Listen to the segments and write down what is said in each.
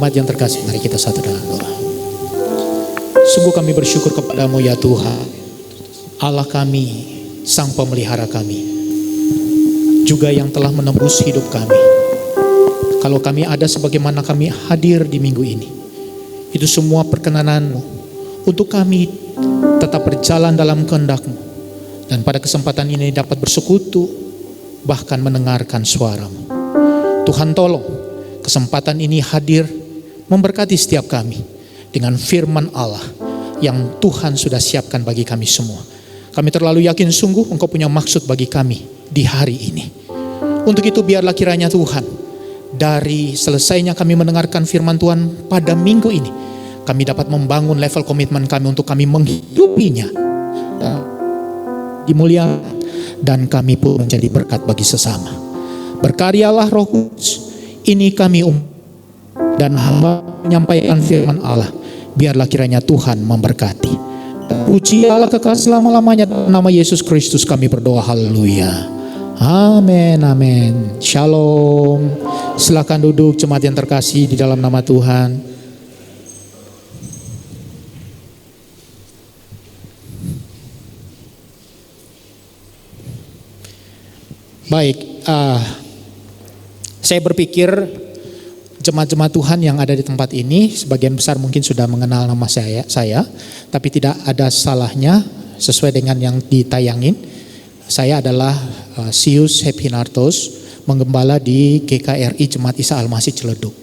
Jemaat yang terkasih, mari kita satu dalam doa. Sungguh kami bersyukur kepadamu ya Tuhan, Allah kami, Sang Pemelihara kami, juga yang telah menembus hidup kami. Kalau kami ada sebagaimana kami hadir di minggu ini, itu semua perkenanan-Mu untuk kami tetap berjalan dalam kehendak-Mu, dan pada kesempatan ini dapat bersekutu, bahkan mendengarkan suara-Mu. Tuhan tolong kesempatan ini hadir memberkati setiap kami dengan firman Allah yang Tuhan sudah siapkan bagi kami semua. Kami terlalu yakin sungguh Engkau punya maksud bagi kami di hari ini. Untuk itu biarlah kiranya Tuhan, dari selesainya kami mendengarkan firman Tuhan pada minggu ini, kami dapat membangun level komitmen kami untuk kami menghidupinya, dimuliakan, dan kami pun menjadi berkat bagi sesama. Berkaryalah Roh Kudus, ini kami dan hamba menyampaikan firman Allah. Biarlah kiranya Tuhan memberkati. Puji Allah kekal selama-lamanya, dalam nama Yesus Kristus kami berdoa, haleluya. Amin, amin. Shalom. Silakan duduk jemaat yang terkasih di dalam nama Tuhan. Baik, saya berpikir jemaat-jemaat Tuhan yang ada di tempat ini sebagian besar mungkin sudah mengenal nama saya, tapi tidak ada salahnya sesuai dengan yang ditayangin. Saya adalah Sius Hepinartos, menggembala di GKRI Jemaat Isa Al-Masih Ciledug.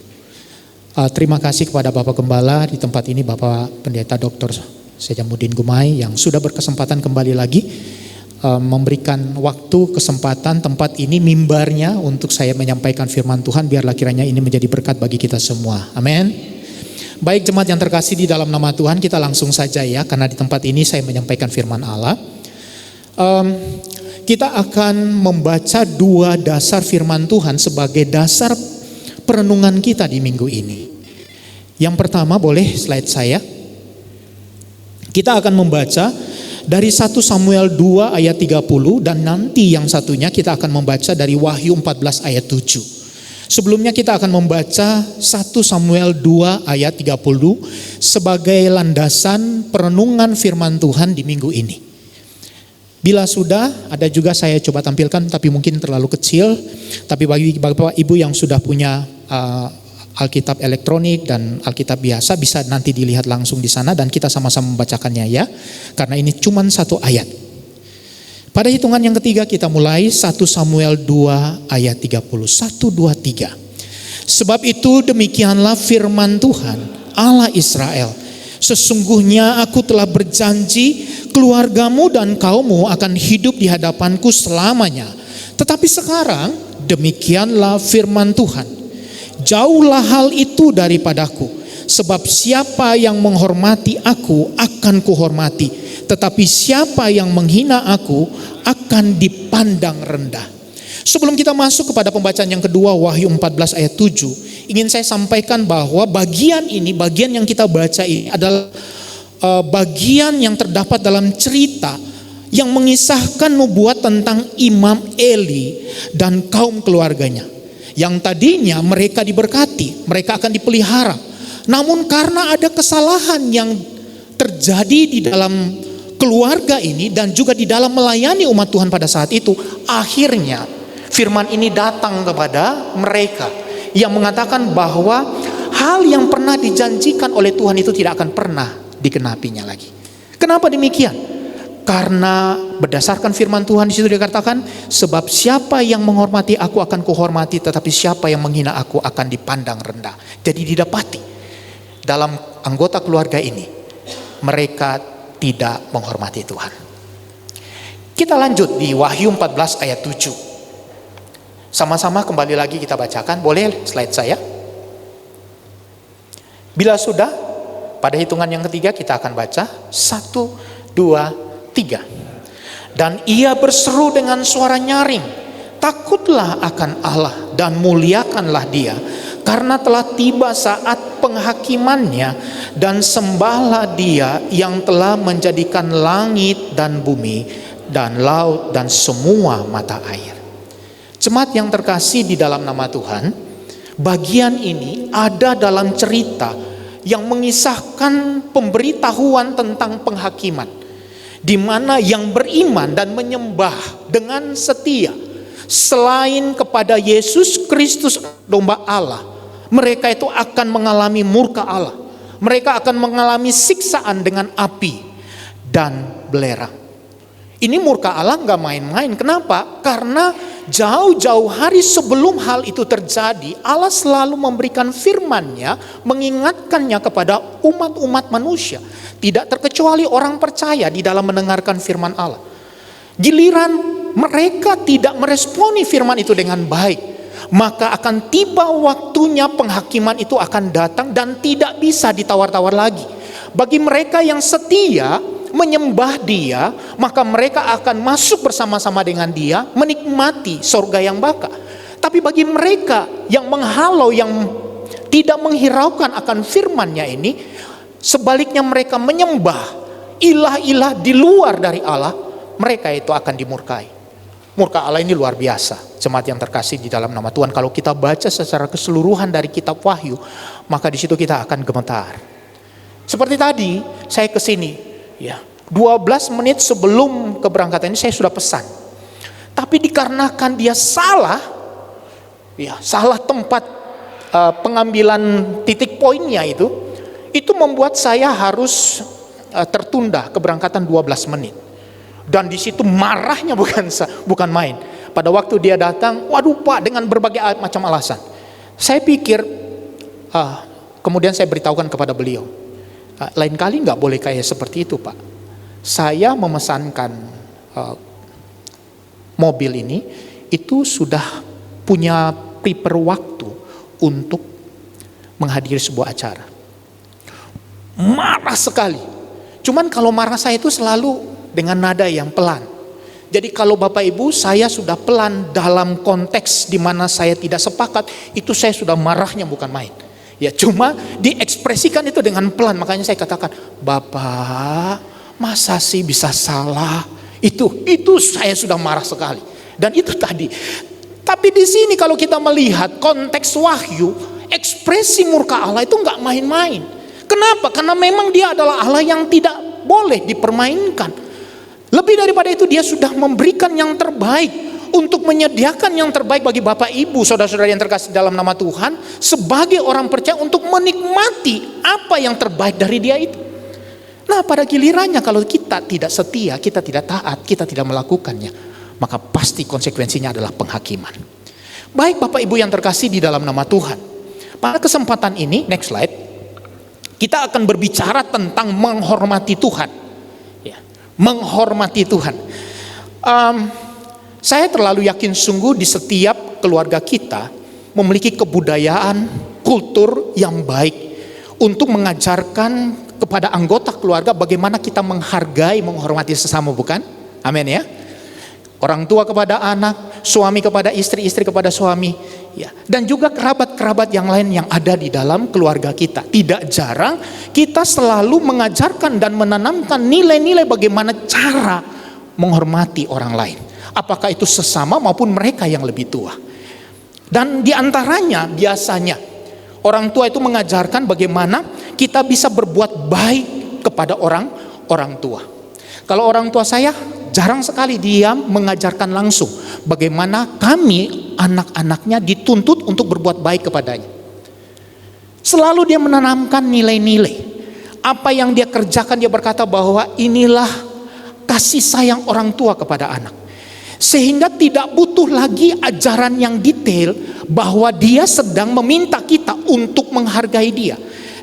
Terima kasih kepada Bapak Gembala di tempat ini, Bapak Pendeta Dr. Sejamuddin Gumai, yang sudah berkesempatan kembali lagi memberikan waktu, kesempatan, tempat ini, mimbarnya untuk saya menyampaikan firman Tuhan. Biarlah kiranya ini menjadi berkat bagi kita semua. Amin. Baik jemaat yang terkasih di dalam nama Tuhan, kita langsung saja ya, karena di tempat ini saya menyampaikan firman Allah. Kita akan membaca dua dasar firman Tuhan sebagai dasar perenungan kita di minggu ini. Yang pertama, boleh slide saya. Kita akan membaca dari 1 Samuel 2 ayat 30, dan nanti yang satunya kita akan membaca dari Wahyu 14 ayat 7. Sebelumnya kita akan membaca 1 Samuel 2 ayat 30 sebagai landasan perenungan firman Tuhan di minggu ini. Bila sudah, ada juga saya coba tampilkan tapi mungkin terlalu kecil. Tapi bagi Bapak Ibu yang sudah punya Alkitab elektronik dan Alkitab biasa, bisa nanti dilihat langsung di sana dan kita sama-sama membacakannya ya. Karena ini cuma satu ayat. Pada hitungan yang ketiga kita mulai 1 Samuel 2 ayat 30. 1, 2, 3. Sebab itu demikianlah firman Tuhan Allah Israel. Sesungguhnya aku telah berjanji keluargamu dan kaummu akan hidup di hadapanku selamanya. Tetapi sekarang demikianlah firman Tuhan. Jauhlah hal itu daripadaku, sebab siapa yang menghormati aku akan kuhormati, tetapi siapa yang menghina aku akan dipandang rendah. Sebelum kita masuk kepada pembacaan yang kedua, Wahyu 14 ayat 7, ingin saya sampaikan bahwa bagian yang kita baca ini adalah bagian yang terdapat dalam cerita yang mengisahkan nubuat tentang Imam Eli dan kaum keluarganya. Yang tadinya mereka diberkati, mereka akan dipelihara. Namun karena ada kesalahan yang terjadi di dalam keluarga ini dan juga di dalam melayani umat Tuhan pada saat itu, akhirnya firman ini datang kepada mereka yang mengatakan bahwa hal yang pernah dijanjikan oleh Tuhan itu tidak akan pernah dikenapinya lagi. Kenapa demikian? Karena berdasarkan firman Tuhan di situ dikatakan, sebab siapa yang menghormati aku akan kuhormati, tetapi siapa yang menghina aku akan dipandang rendah. Jadi didapati dalam anggota keluarga ini mereka tidak menghormati Tuhan. Kita lanjut di Wahyu 14 ayat 7. Sama-sama kembali lagi kita bacakan. Boleh slide saya? Bila sudah, pada hitungan yang ketiga kita akan baca 1, 2, 3. Dan ia berseru dengan suara nyaring, takutlah akan Allah dan muliakanlah dia, karena telah tiba saat penghakimannya, dan sembahlah dia yang telah menjadikan langit dan bumi dan laut dan semua mata air. Jemaat yang terkasih di dalam nama Tuhan, Bagian ini ada dalam cerita yang mengisahkan pemberitahuan tentang penghakiman, di mana yang beriman dan menyembah dengan setia selain kepada Yesus Kristus domba Allah, mereka itu akan mengalami murka Allah. Mereka akan mengalami siksaan dengan api dan belerang. Ini murka Allah gak main-main. Kenapa? Karena jauh-jauh hari sebelum hal itu terjadi, Allah selalu memberikan firman-Nya, mengingatkannya kepada umat-umat manusia. Tidak terkecuali orang percaya di dalam mendengarkan firman Allah. Giliran mereka tidak meresponi firman itu dengan baik, maka akan tiba waktunya penghakiman itu akan datang dan tidak bisa ditawar-tawar lagi. Bagi mereka yang setia menyembah Dia, maka mereka akan masuk bersama-sama dengan Dia, menikmati surga yang baka. Tapi bagi mereka yang menghalau, yang tidak menghiraukan akan firman-Nya ini, sebaliknya mereka menyembah ilah-ilah di luar dari Allah, mereka itu akan dimurkai. Murka Allah ini luar biasa, jemaat yang terkasih di dalam nama Tuhan. Kalau kita baca secara keseluruhan dari kitab Wahyu, maka di situ kita akan gemetar. Seperti tadi saya ke sini, ya, 12 menit sebelum keberangkatan ini saya sudah pesan. Tapi dikarenakan dia salah, ya, salah tempat pengambilan titik poinnya itu membuat saya harus tertunda keberangkatan 12 menit. Dan di situ marahnya bukan main. Pada waktu dia datang, waduh Pak, dengan berbagai macam alasan. Saya pikir, kemudian saya beritahukan kepada beliau, lain kali nggak boleh kayak seperti itu Pak. Saya memesankan mobil ini, itu sudah punya prepare waktu untuk menghadiri sebuah acara. Marah sekali. Cuman kalau marah saya itu selalu dengan nada yang pelan. Jadi kalau Bapak Ibu saya sudah pelan dalam konteks di mana saya tidak sepakat, itu saya sudah marahnya bukan main. Ya cuma diekspresikan itu dengan pelan. Makanya saya katakan, Bapak masa sih bisa salah? Itu saya sudah marah sekali. Dan itu tadi. Tapi di sini kalau kita melihat konteks Wahyu, ekspresi murka Allah itu nggak main-main. Kenapa? Karena memang Dia adalah Allah yang tidak boleh dipermainkan. Lebih daripada itu, Dia sudah memberikan yang terbaik, untuk menyediakan yang terbaik bagi Bapak Ibu saudara-saudara yang terkasih dalam nama Tuhan, sebagai orang percaya untuk menikmati apa yang terbaik dari Dia itu. Nah pada gilirannya kalau kita tidak setia, kita tidak taat, kita tidak melakukannya, maka pasti konsekuensinya adalah penghakiman. Baik Bapak Ibu yang terkasih di dalam nama Tuhan, pada kesempatan ini, next slide, kita akan berbicara tentang menghormati Tuhan. Menghormati Tuhan. Saya terlalu yakin sungguh di setiap keluarga kita memiliki kebudayaan, kultur yang baik untuk mengajarkan kepada anggota keluarga bagaimana kita menghargai, menghormati sesama, bukan? Amin ya. Orang tua kepada anak, suami kepada istri, istri kepada suami, ya. Dan juga kerabat-kerabat yang lain yang ada di dalam keluarga kita. Tidak jarang kita selalu mengajarkan dan menanamkan nilai-nilai bagaimana cara menghormati orang lain. Apakah itu sesama maupun mereka yang lebih tua. Dan diantaranya biasanya orang tua itu mengajarkan bagaimana kita bisa berbuat baik kepada orang tua. Kalau orang tua saya jarang sekali dia mengajarkan langsung bagaimana kami anak-anaknya dituntut untuk berbuat baik kepadanya. Selalu dia menanamkan nilai-nilai. Apa yang dia kerjakan, dia berkata bahwa inilah kasih sayang orang tua kepada anak. Sehingga tidak butuh lagi ajaran yang detail bahwa dia sedang meminta kita untuk menghargai dia.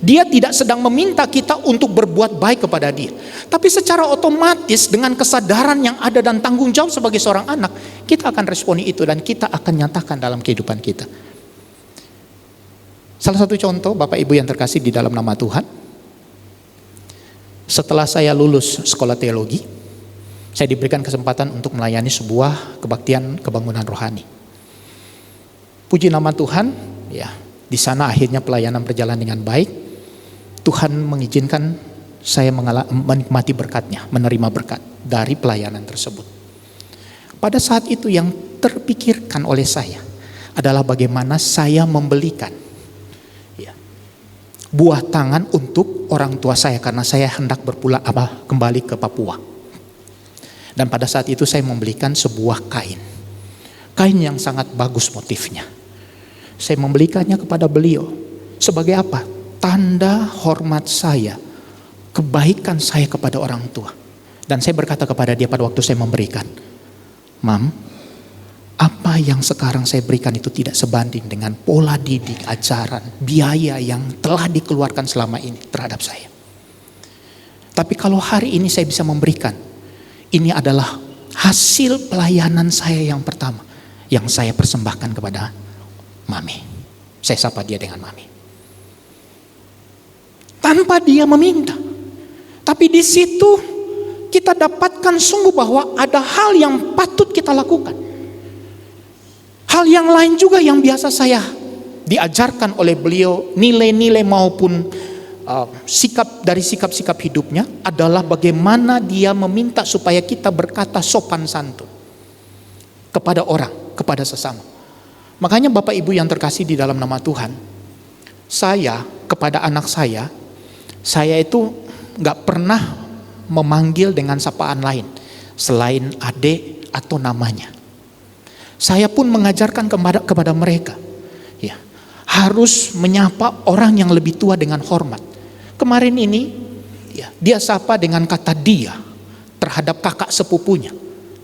Dia tidak sedang meminta kita untuk berbuat baik kepada dia. Tapi secara otomatis dengan kesadaran yang ada dan tanggung jawab sebagai seorang anak, kita akan responi itu dan kita akan nyatakan dalam kehidupan kita. Salah satu contoh Bapak Ibu yang terkasih di dalam nama Tuhan, setelah saya lulus sekolah teologi, saya diberikan kesempatan untuk melayani sebuah kebaktian kebangunan rohani. Puji nama Tuhan, ya, di sana akhirnya pelayanan berjalan dengan baik. Tuhan mengizinkan saya menikmati berkatnya, menerima berkat dari pelayanan tersebut. Pada saat itu yang terpikirkan oleh saya adalah bagaimana saya membelikan buah tangan untuk orang tua saya karena saya hendak kembali ke Papua. Dan pada saat itu saya membelikan sebuah kain yang sangat bagus motifnya. Saya membelikannya kepada beliau sebagai apa? Tanda hormat saya, kebaikan saya kepada orang tua. Dan saya berkata kepada dia pada waktu saya memberikan, Mam, apa yang sekarang saya berikan itu tidak sebanding dengan pola didik, ajaran, biaya yang telah dikeluarkan selama ini terhadap saya. Tapi kalau hari ini saya bisa memberikan, ini adalah hasil pelayanan saya yang pertama, yang saya persembahkan kepada Mami. Saya sapa dia dengan Mami. Tanpa dia meminta. Tapi di situ kita dapatkan sungguh bahwa ada hal yang patut kita lakukan. Hal yang lain juga yang biasa saya diajarkan oleh beliau, nilai-nilai maupun sikap-sikap hidupnya adalah bagaimana dia meminta supaya kita berkata sopan santun kepada orang, kepada sesama. Makanya Bapak Ibu yang terkasih di dalam nama Tuhan, saya kepada anak saya itu gak pernah memanggil dengan sapaan lain selain adik atau namanya. Saya pun mengajarkan kepada mereka, ya, harus menyapa orang yang lebih tua dengan hormat. Kemarin ini, ya, dia sapa dengan kata dia terhadap kakak sepupunya.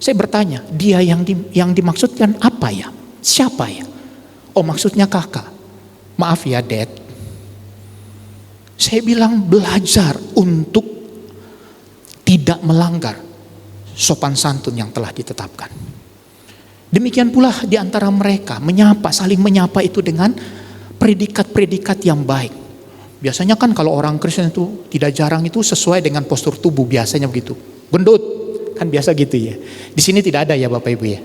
Saya bertanya, dia yang dimaksudkan apa ya? Siapa ya? Oh, maksudnya kakak. Maaf ya, Dad. Saya bilang belajar untuk tidak melanggar sopan santun yang telah ditetapkan. Demikian pula di antara mereka saling menyapa itu dengan predikat-predikat yang baik. Biasanya kan kalau orang Kristen itu tidak jarang itu sesuai dengan postur tubuh, biasanya begitu. Gendut, kan biasa gitu ya. Di sini tidak ada ya Bapak Ibu ya.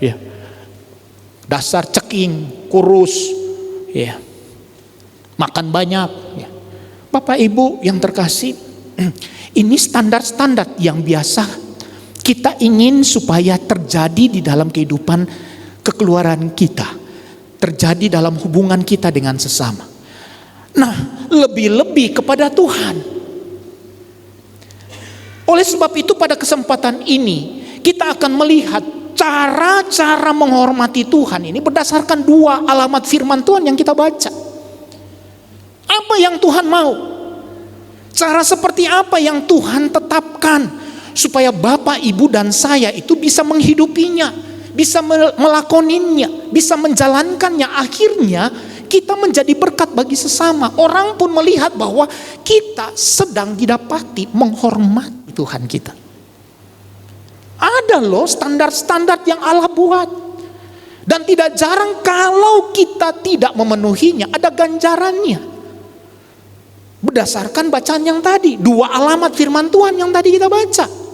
Ya. Dasar ceking, kurus, ya. Makan banyak, ya. Bapak Ibu yang terkasih, ini standar-standar yang biasa kita ingin supaya terjadi di dalam kehidupan kekeluargaan kita, terjadi dalam hubungan kita dengan sesama. Nah, lebih-lebih kepada Tuhan. Oleh sebab itu pada kesempatan ini kita akan melihat cara-cara menghormati Tuhan ini berdasarkan dua alamat firman Tuhan yang kita baca. Apa yang Tuhan mau? Cara seperti apa yang Tuhan tetapkan supaya Bapak, Ibu, dan saya itu bisa menghidupinya, bisa melakoninya, bisa menjalankannya. Akhirnya kita menjadi berkat bagi sesama. Orang pun melihat bahwa kita sedang didapati menghormati Tuhan kita. Ada loh standar-standar yang Allah buat. Dan tidak jarang kalau kita tidak memenuhinya, ada ganjarannya. Berdasarkan bacaan yang tadi, dua alamat firman Tuhan yang tadi kita baca.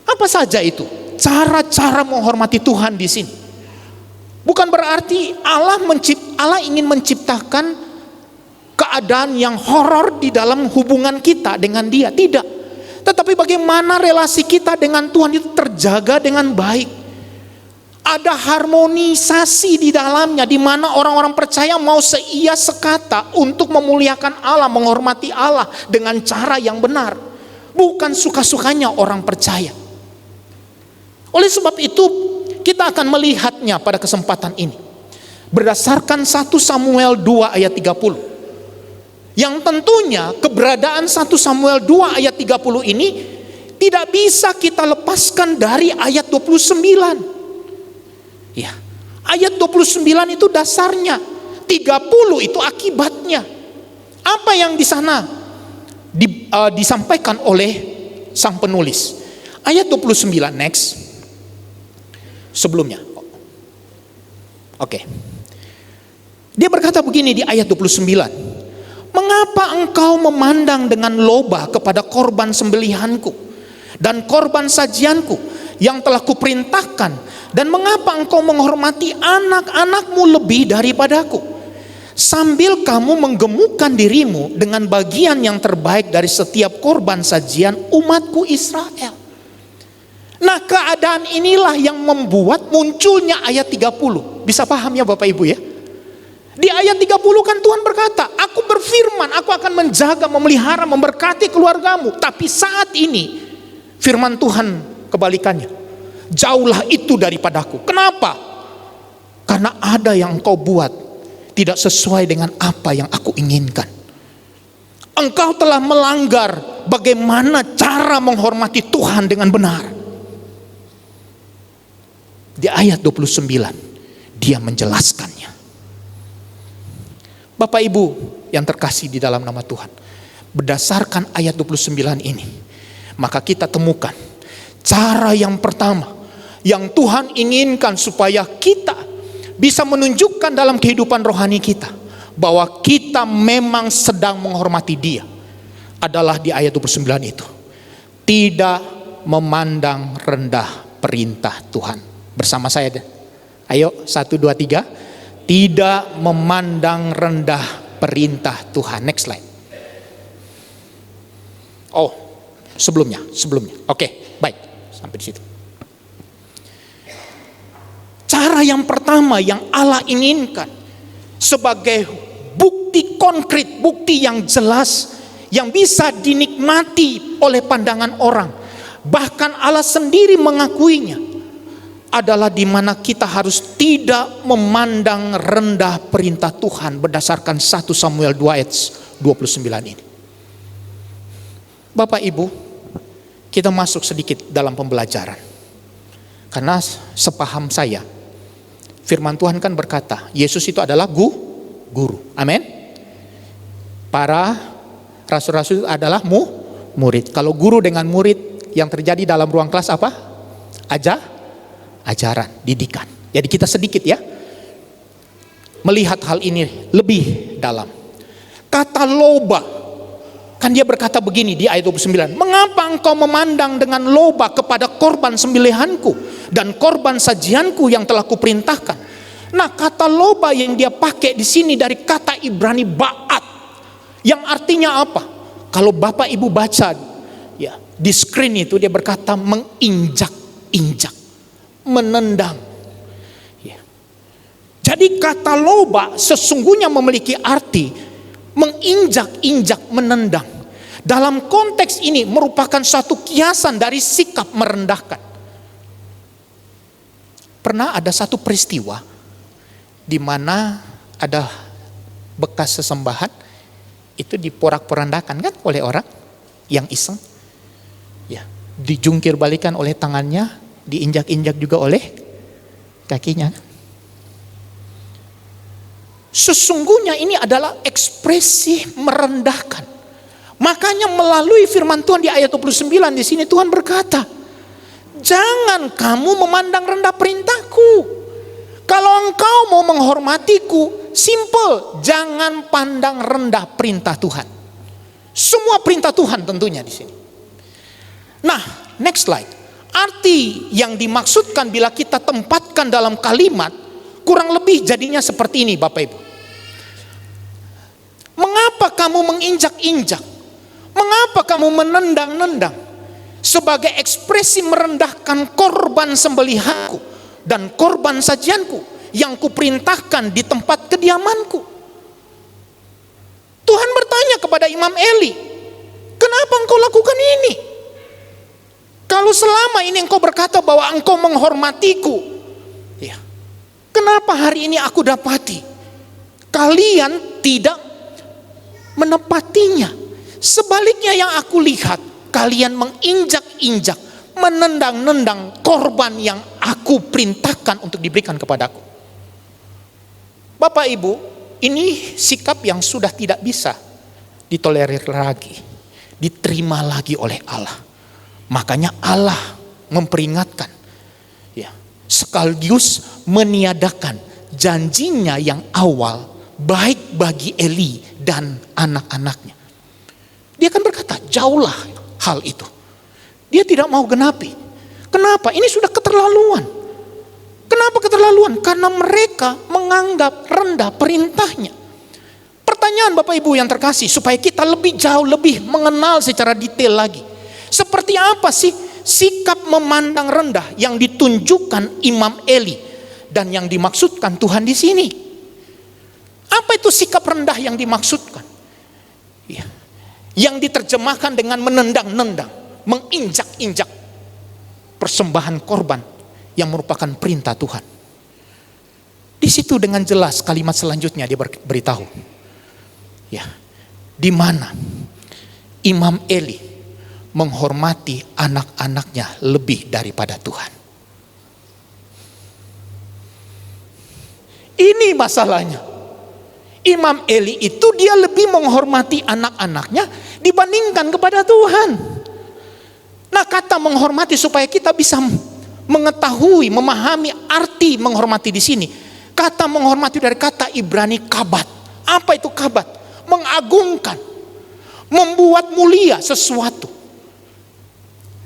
Apa saja itu? Cara-cara menghormati Tuhan di sini. Bukan berarti Allah ingin menciptakan keadaan yang horor di dalam hubungan kita dengan Dia. Tidak. Tetapi bagaimana relasi kita dengan Tuhan itu terjaga dengan baik. Ada harmonisasi di dalamnya, di mana orang-orang percaya mau seia sekata untuk memuliakan Allah, menghormati Allah dengan cara yang benar. Bukan suka-sukanya orang percaya. Oleh sebab itu kita akan melihatnya pada kesempatan ini berdasarkan 1 Samuel 2 ayat 30. Yang tentunya keberadaan 1 Samuel 2 ayat 30 ini tidak bisa kita lepaskan dari ayat 29. Ya, ayat 29 itu dasarnya, 30 itu akibatnya. Apa yang di sana disampaikan oleh sang penulis? Ayat 29 next. Sebelumnya. Oke. Dia berkata begini di ayat 29. Mengapa engkau memandang dengan loba kepada korban sembelihanku dan korban sajianku yang telah kuperintahkan, dan mengapa engkau menghormati anak-anakmu lebih daripadaku, sambil kamu menggemukkan dirimu dengan bagian yang terbaik dari setiap korban sajian umatku Israel. Nah, keadaan inilah yang membuat munculnya ayat 30. Bisa paham ya Bapak Ibu ya? Di ayat 30 kan Tuhan berkata, aku berfirman, aku akan menjaga, memelihara, memberkati keluargamu. Tapi saat ini firman Tuhan kebalikannya. Jauhlah itu daripadaku. Kenapa? Karena ada yang engkau buat tidak sesuai dengan apa yang aku inginkan. Engkau telah melanggar bagaimana cara menghormati Tuhan dengan benar. Di ayat 29 dia menjelaskannya. Bapak Ibu yang terkasih di dalam nama Tuhan, berdasarkan ayat 29 ini, maka kita temukan cara yang pertama yang Tuhan inginkan supaya kita bisa menunjukkan dalam kehidupan rohani kita bahwa kita memang sedang menghormati Dia adalah di ayat 29 itu. Tidak memandang rendah perintah Tuhan. Bersama saya deh. Ayo 1, 2, 3. Tidak memandang rendah perintah Tuhan. Next slide. Oh, sebelumnya. Oke, baik. Sampai di situ. Cara yang pertama yang Allah inginkan sebagai bukti konkret, bukti yang jelas, yang bisa dinikmati oleh pandangan orang, bahkan Allah sendiri mengakuinya, adalah di mana kita harus tidak memandang rendah perintah Tuhan berdasarkan 1 Samuel 2 ayat 29 ini. Bapak Ibu, kita masuk sedikit dalam pembelajaran. Karena sepaham saya, firman Tuhan kan berkata, Yesus itu adalah guru. Amin. Para rasul-rasul adalah murid. Kalau guru dengan murid, yang terjadi dalam ruang kelas apa? Ajaran, didikan. Jadi kita sedikit ya melihat hal ini lebih dalam. Kata loba, kan dia berkata begini di ayat 29. Mengapa engkau memandang dengan loba kepada korban sembelihanku dan korban sajianku yang telah kuperintahkan? Nah, kata loba yang dia pakai di sini dari kata Ibrani ba'at, yang artinya apa? Kalau Bapak Ibu baca ya di screen itu, dia berkata menginjak-injak, menendang ya. Jadi kata loba sesungguhnya memiliki arti menginjak-injak, menendang. Dalam konteks ini merupakan satu kiasan dari sikap merendahkan. Pernah ada satu peristiwa di mana ada bekas sesembahan itu diporak-porandakan kan oleh orang yang iseng ya, dijungkir balikan oleh tangannya, diinjak-injak juga oleh kakinya. Sesungguhnya ini adalah ekspresi merendahkan. Makanya melalui firman Tuhan di ayat 29 di sini Tuhan berkata, jangan kamu memandang rendah perintahku. Kalau engkau mau menghormatiku, simple, jangan pandang rendah perintah Tuhan. Semua perintah Tuhan tentunya di sini. Nah, next slide. Arti yang dimaksudkan bila kita tempatkan dalam kalimat kurang lebih jadinya seperti ini Bapak Ibu. Mengapa kamu menginjak-injak? Mengapa kamu menendang-nendang? Sebagai ekspresi merendahkan korban sembelihanku dan korban sajianku yang kuperintahkan di tempat kediamanku. Tuhan bertanya kepada Imam Eli, kenapa engkau lakukan ini? Kalau selama ini engkau berkata bahwa engkau menghormatiku, ya, kenapa hari ini aku dapati kalian tidak menepatinya? Sebaliknya yang aku lihat, kalian menginjak-injak, menendang-nendang korban yang aku perintahkan untuk diberikan kepadaku. Bapak Ibu, ini sikap yang sudah tidak bisa ditolerir lagi, diterima lagi oleh Allah. Makanya Allah memperingatkan ya, sekaligus meniadakan janjinya yang awal baik bagi Eli dan anak-anaknya. Dia kan berkata, jauhlah hal itu. Dia tidak mau genapi. Kenapa? Ini sudah keterlaluan. Kenapa keterlaluan? Karena mereka menganggap rendah perintahnya. Pertanyaan Bapak Ibu yang terkasih, supaya kita lebih jauh, lebih mengenal secara detail lagi. Seperti apa sih sikap memandang rendah yang ditunjukkan Imam Eli dan yang dimaksudkan Tuhan di sini. Apa itu sikap rendah yang dimaksudkan? Ya. Yang diterjemahkan dengan menendang-nendang, menginjak-injak persembahan korban yang merupakan perintah Tuhan. Di situ dengan jelas kalimat selanjutnya dia beritahu, ya, di mana Imam Eli menghormati anak-anaknya lebih daripada Tuhan. Ini masalahnya. Imam Eli itu dia lebih menghormati anak-anaknya dibandingkan kepada Tuhan. Nah, kata menghormati supaya kita bisa mengetahui, memahami arti menghormati di sini. Kata menghormati dari kata Ibrani kabat. Apa itu kabat? Mengagungkan, membuat mulia sesuatu.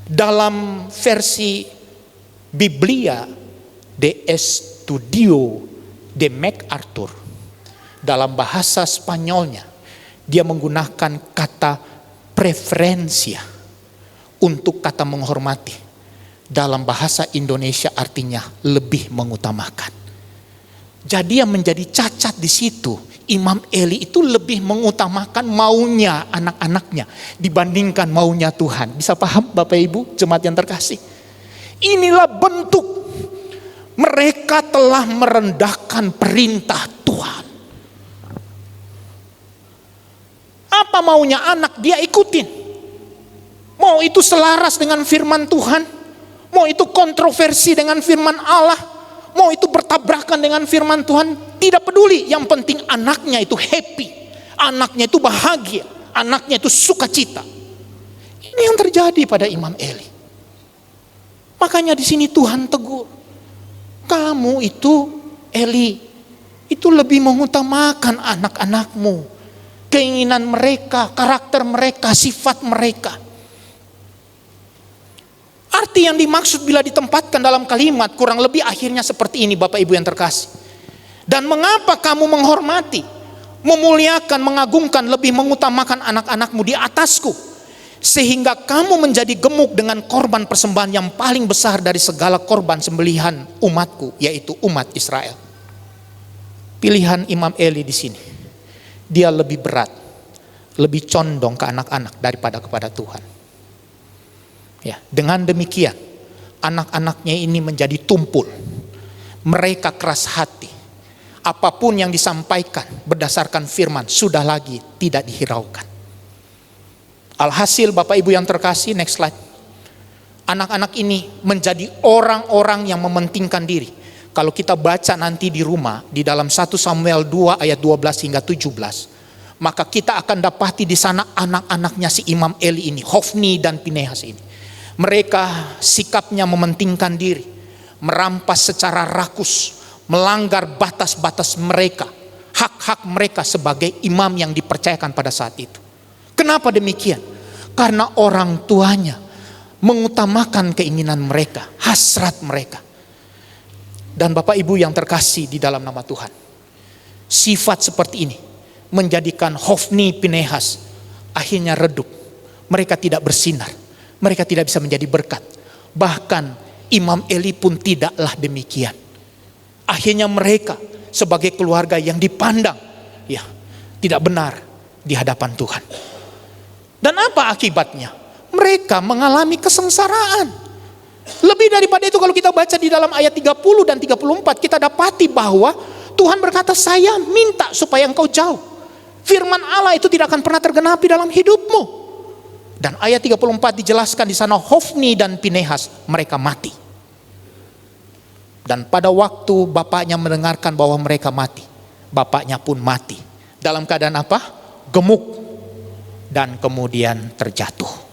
Dalam versi Biblia de Estudio de MacArthur, dalam bahasa Spanyolnya, dia menggunakan kata preferencia untuk kata menghormati. Dalam bahasa Indonesia artinya lebih mengutamakan. Jadi yang menjadi cacat di situ, Imam Eli itu lebih mengutamakan maunya anak-anaknya dibandingkan maunya Tuhan. Bisa paham Bapak Ibu jemaat yang terkasih? Inilah bentuk mereka telah merendahkan perintah Tuhan. Apa maunya anak dia ikutin. Mau itu selaras dengan firman Tuhan, mau itu kontroversi dengan firman Allah, mau itu bertabrakan dengan firman Tuhan, tidak peduli. Yang penting anaknya itu happy, anaknya itu bahagia, anaknya itu sukacita. Ini yang terjadi pada Imam Eli. Makanya di sini Tuhan tegur, kamu itu Eli itu lebih mengutamakan anak-anakmu, keinginan mereka, karakter mereka, sifat mereka. Arti yang dimaksud bila ditempatkan dalam kalimat kurang lebih akhirnya seperti ini Bapak Ibu yang terkasih. Dan mengapa kamu menghormati, memuliakan, mengagungkan, lebih mengutamakan anak-anakmu di atasku, sehingga kamu menjadi gemuk dengan korban persembahan yang paling besar dari segala korban sembelihan umatku, yaitu umat Israel. Pilihan Imam Eli di sini, dia lebih berat, lebih condong ke anak-anak daripada kepada Tuhan. Ya, dengan demikian anak-anaknya ini menjadi tumpul. Mereka keras hati. Apapun yang disampaikan berdasarkan firman sudah lagi tidak dihiraukan. Alhasil Bapak Ibu yang terkasih, next slide. Anak-anak ini menjadi orang-orang yang mementingkan diri. Kalau kita baca nanti di rumah di dalam 1 Samuel 2 ayat 12 hingga 17, maka kita akan dapati di sana anak-anaknya si Imam Eli ini, Hofni dan Pinehas ini. Mereka sikapnya mementingkan diri, merampas secara rakus, melanggar batas-batas mereka, hak-hak mereka sebagai imam yang dipercayakan pada saat itu. Kenapa demikian? Karena orang tuanya mengutamakan keinginan mereka, hasrat mereka. Dan Bapak Ibu yang terkasih di dalam nama Tuhan, sifat seperti ini menjadikan Hofni Pinehas akhirnya redup. Mereka tidak bersinar, mereka tidak bisa menjadi berkat. Bahkan Imam Eli pun tidaklah demikian. Akhirnya mereka sebagai keluarga yang dipandang ya tidak benar di hadapan Tuhan. Dan apa akibatnya? Mereka mengalami kesengsaraan. Lebih daripada itu kalau kita baca di dalam ayat 30 dan 34 kita dapati bahwa Tuhan berkata, saya minta supaya engkau jauh. Firman Allah itu tidak akan pernah tergenapi dalam hidupmu. Dan ayat 34 dijelaskan di sana Hofni dan Pinehas mereka mati. Dan pada waktu bapaknya mendengarkan bahwa mereka mati, bapaknya pun mati. Dalam keadaan apa? Gemuk dan kemudian terjatuh.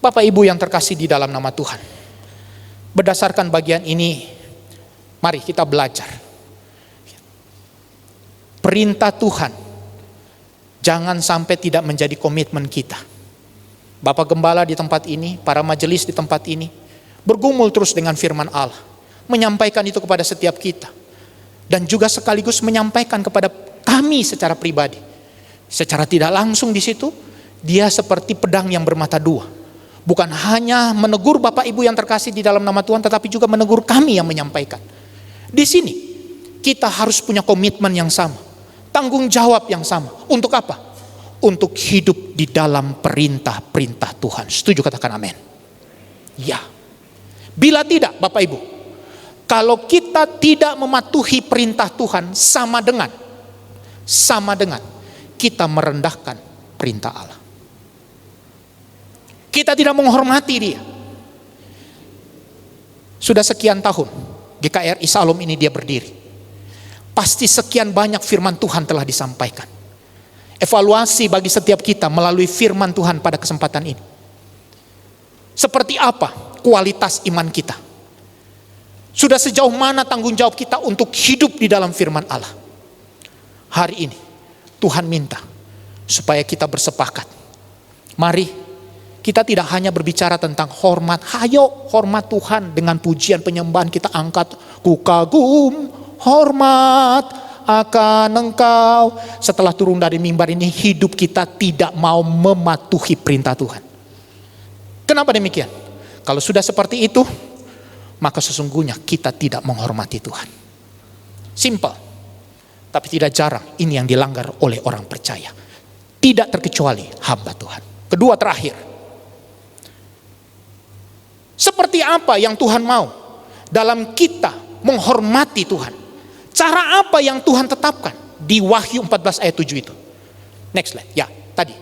Bapak Ibu yang terkasih di dalam nama Tuhan, berdasarkan bagian ini, mari kita belajar. Perintah Tuhan jangan sampai tidak menjadi komitmen kita. Bapak Gembala di tempat ini, para majelis di tempat ini, bergumul terus dengan firman Allah, menyampaikan itu kepada setiap kita, dan juga sekaligus menyampaikan kepada kami secara pribadi. Secara tidak langsung di situ, dia seperti pedang yang bermata dua, Bukan hanya menegur Bapak Ibu yang terkasih di dalam nama Tuhan, tetapi juga menegur kami yang menyampaikan. Di sini kita harus punya komitmen yang sama, tanggung jawab yang sama. Untuk apa? Untuk hidup di dalam perintah-perintah Tuhan. Setuju, katakan amin. Ya. Bila tidak, Bapak Ibu, kalau kita tidak mematuhi perintah Tuhan, sama dengan kita merendahkan perintah Allah. Kita tidak menghormati dia. Sudah sekian tahun GKRI Salom ini dia berdiri. Pasti sekian banyak firman Tuhan telah disampaikan. Evaluasi bagi setiap kita melalui firman Tuhan pada kesempatan ini. Seperti apa kualitas iman kita? Sudah sejauh mana tanggung jawab kita untuk hidup di dalam firman Allah? Hari ini Tuhan minta supaya kita bersepakat. Mari kita tidak hanya berbicara tentang hormat. Hayo hormat Tuhan dengan pujian penyembahan kita angkat. Ku kagum hormat akan Engkau. Setelah turun dari mimbar ini, hidup kita tidak mau mematuhi perintah Tuhan. Kenapa demikian? Kalau sudah seperti itu, maka sesungguhnya kita tidak menghormati Tuhan. Simple. Tapi tidak jarang ini yang dilanggar oleh orang percaya. Tidak terkecuali hamba Tuhan. Kedua, terakhir. Seperti apa yang Tuhan mau dalam kita menghormati Tuhan? Cara apa yang Tuhan tetapkan di Wahyu 14 ayat 7 itu? Next slide. Ya, tadi.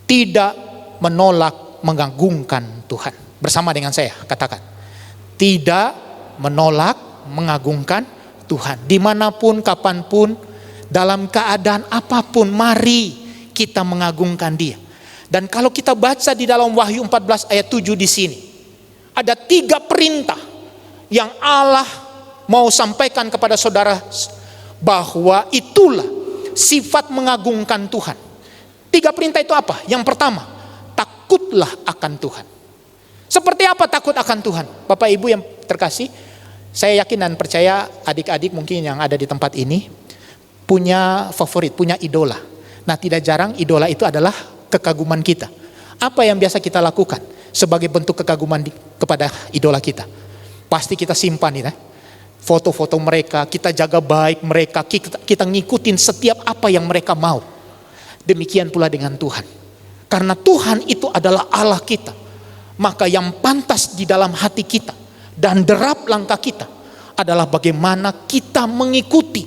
Tidak menolak mengagungkan Tuhan. Bersama dengan saya, katakan. Tidak menolak mengagungkan Tuhan. Dimanapun, kapanpun, dalam keadaan apapun, mari kita mengagungkan Dia. Dan kalau kita baca di dalam Wahyu 14 ayat 7 di sini, ada 3 perintah yang Allah mau sampaikan kepada saudara, bahwa itulah sifat mengagungkan Tuhan. 3 perintah itu apa? Yang pertama, takutlah akan Tuhan. Seperti apa takut akan Tuhan? Bapak Ibu yang terkasih, saya yakin dan percaya adik-adik mungkin yang ada di tempat ini punya favorit, punya idola. Nah, tidak jarang idola itu adalah kekaguman kita. Apa yang biasa kita lakukan sebagai bentuk kekaguman kepada idola kita? Pasti kita simpan ya, foto-foto mereka, kita jaga baik mereka, kita ngikutin setiap apa yang mereka mau. Demikian pula dengan Tuhan. Karena Tuhan itu adalah Allah kita, maka yang pantas di dalam hati kita dan derap langkah kita adalah bagaimana kita mengikuti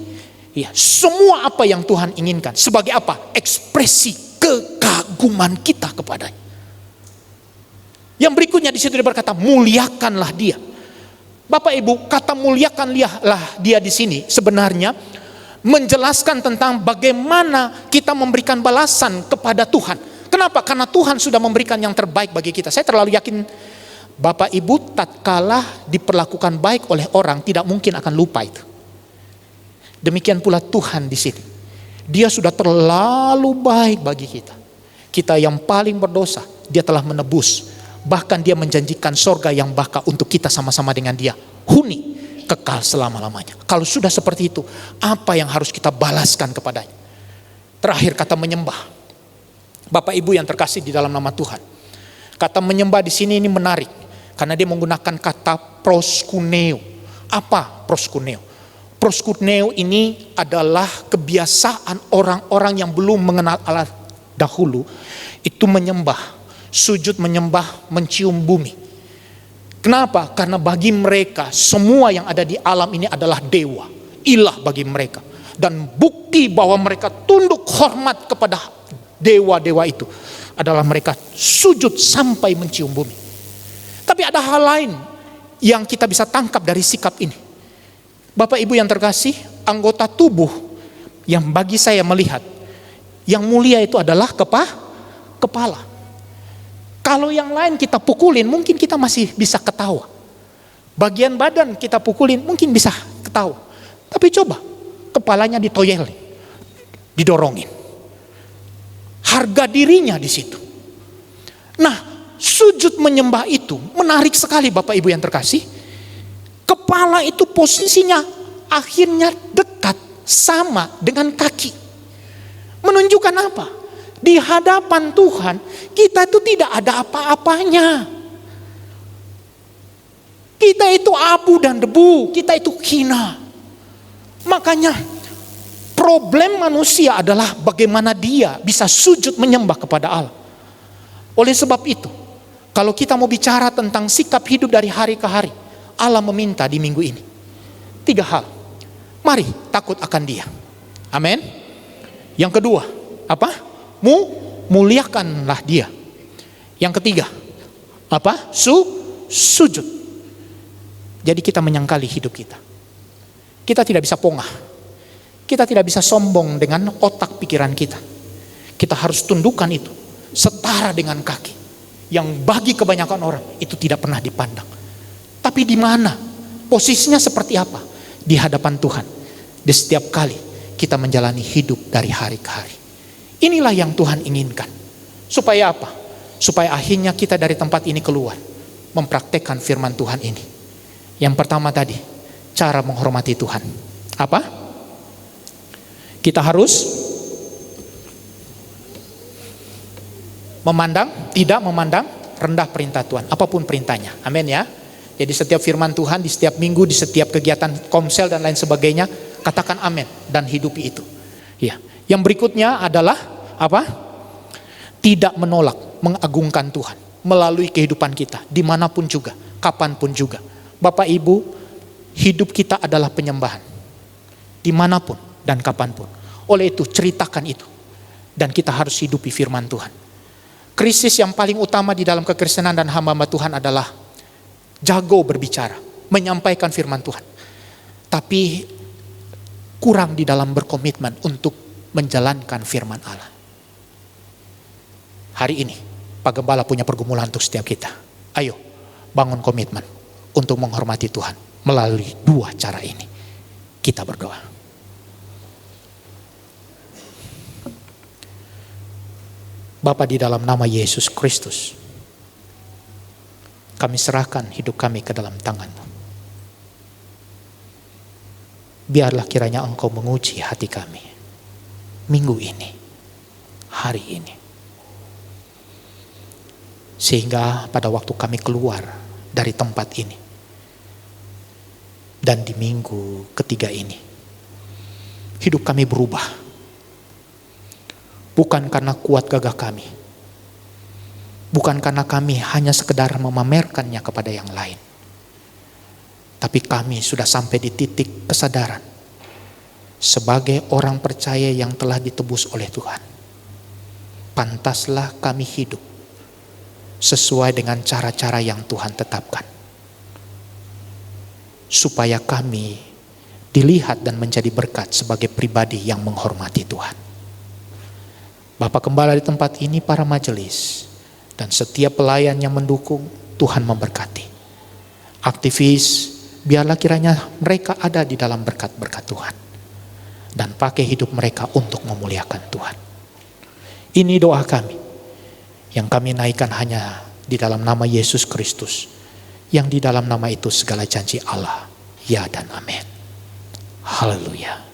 ya semua apa yang Tuhan inginkan. Sebagai apa? Ekspresi kekaguman kita kepadanya. Yang berikutnya di situ dia berkata, muliakanlah Dia. Bapak Ibu, kata muliakanlah Dia di sini sebenarnya menjelaskan tentang bagaimana kita memberikan balasan kepada Tuhan. Kenapa? Karena Tuhan sudah memberikan yang terbaik bagi kita. Saya terlalu yakin Bapak Ibu tatkala diperlakukan baik oleh orang tidak mungkin akan lupa itu. Demikian pula Tuhan di sini. Dia sudah terlalu baik bagi kita. Kita yang paling berdosa, Dia telah menebus. Bahkan Dia menjanjikan sorga yang bakal untuk kita sama-sama dengan Dia. Huni, kekal selama-lamanya. Kalau sudah seperti itu, apa yang harus kita balaskan kepadanya? Terakhir, kata menyembah. Bapak Ibu yang terkasih di dalam nama Tuhan. Kata menyembah di sini ini menarik. Karena dia menggunakan kata proskuneo. Apa proskuneo? Proskuneo ini adalah kebiasaan orang-orang yang belum mengenal Allah dahulu. Itu menyembah. Sujud menyembah, mencium bumi. Kenapa? Karena bagi mereka semua yang ada di alam ini adalah dewa, ilah bagi mereka. Dan bukti bahwa mereka tunduk hormat kepada dewa-dewa itu adalah mereka sujud sampai mencium bumi. Tapi ada hal lain yang kita bisa tangkap dari sikap ini. Bapak Ibu yang terkasih, anggota tubuh yang bagi saya melihat yang mulia itu adalah kepala. Kalau yang lain kita pukulin, mungkin kita masih bisa ketawa. Bagian badan kita pukulin, mungkin bisa ketawa. Tapi coba, kepalanya ditoyelin, didorongin. Harga dirinya di situ. Nah, sujud menyembah itu menarik sekali Bapak Ibu yang terkasih. Kepala itu posisinya akhirnya dekat sama dengan kaki. Menunjukkan apa? Di hadapan Tuhan, kita itu tidak ada apa-apanya. Kita itu abu dan debu, kita itu hina. Makanya problem manusia adalah bagaimana dia bisa sujud menyembah kepada Allah. Oleh sebab itu, kalau kita mau bicara tentang sikap hidup dari hari ke hari, Allah meminta di minggu ini 3 hal. Mari takut akan Dia. Amin. Yang kedua, apa? Muliakanlah Dia. Yang ketiga, apa? Sujud. Jadi kita menyangkali hidup kita. Kita tidak bisa pongah. Kita tidak bisa sombong dengan otak pikiran kita. Kita harus tundukkan itu setara dengan kaki. Yang bagi kebanyakan orang itu tidak pernah dipandang. Tapi di mana? Posisinya seperti apa? Di hadapan Tuhan. Di setiap kali kita menjalani hidup dari hari ke hari. Inilah yang Tuhan inginkan. Supaya apa? Supaya akhirnya kita dari tempat ini keluar, mempraktekkan firman Tuhan ini. Yang pertama tadi, cara menghormati Tuhan. Apa? Kita harus tidak memandang rendah perintah Tuhan, apapun perintahnya. Amin ya. Jadi setiap firman Tuhan, di setiap minggu, di setiap kegiatan komsel dan lain sebagainya, katakan amin dan hidupi itu. Ya. Yang berikutnya adalah apa? Tidak menolak, mengagungkan Tuhan melalui kehidupan kita, dimanapun juga, kapanpun juga. Bapak Ibu, hidup kita adalah penyembahan, dimanapun dan kapanpun. Oleh itu ceritakan itu, dan kita harus hidupi firman Tuhan. Krisis yang paling utama di dalam kekristenan dan hamba-hamba Tuhan adalah jago berbicara, menyampaikan firman Tuhan, tapi kurang di dalam berkomitmen untuk menjalankan firman Allah. Hari ini Pak Gembala punya pergumulan untuk setiap kita. Ayo bangun komitmen untuk menghormati Tuhan melalui 2 cara ini. Kita berdoa. Bapa, di dalam nama Yesus Kristus, kami serahkan hidup kami ke dalam tangan-Mu. Biarlah kiranya Engkau menguji hati kami minggu ini, hari ini. Sehingga pada waktu kami keluar dari tempat ini, dan di minggu ketiga ini, hidup kami berubah. Bukan karena kuat gagah kami, bukan karena kami hanya sekedar memamerkannya kepada yang lain, tapi kami sudah sampai di titik kesadaran sebagai orang percaya yang telah ditebus oleh Tuhan. Pantaslah kami hidup sesuai dengan cara-cara yang Tuhan tetapkan, supaya kami dilihat dan menjadi berkat sebagai pribadi yang menghormati Tuhan. Bapak Gembala di tempat ini, para majelis, dan setiap pelayan yang mendukung, Tuhan memberkati. Aktivis, biarlah kiranya mereka ada di dalam berkat-berkat Tuhan, dan pakai hidup mereka untuk memuliakan Tuhan. Ini doa kami, yang kami naikkan hanya di dalam nama Yesus Kristus, yang di dalam nama itu segala janji Allah, ya dan amin. Haleluya.